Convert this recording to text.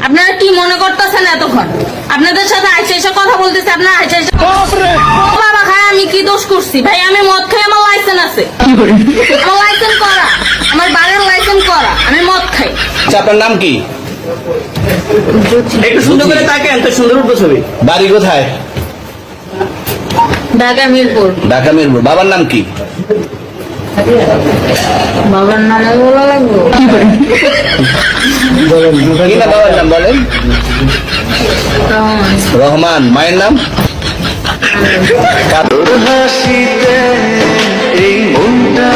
আপনারা কি মনে করতেছেন এতক্ষণ? আপনাদের সাথে আইসা এসে কথা বলতেছে, আপনারা আইসা এসে বাবা খায় আমি কি দোষ করছি? ভাই আমি মদ খাই, আমার লাইসেন্স আছে, আমার লাইসেন্স করা, আমার বাড়ির লাইসেন্স করা, আমি মদ খাই। আচ্ছা, আপনার নাম কি? একটু সুন্দর করে তাকেন তো, সুন্দর উঠবো ছবি। বাড়ি কোথায়? ঢাকা মিরপুর। ঢাকা মিরপুর। বাবার নাম কি? বাবার নামে বলা লাগবে? কি না বাবার নাম বলেন? রহমান। রহমান। মায়ের নাম? হাসিতে এই মনটা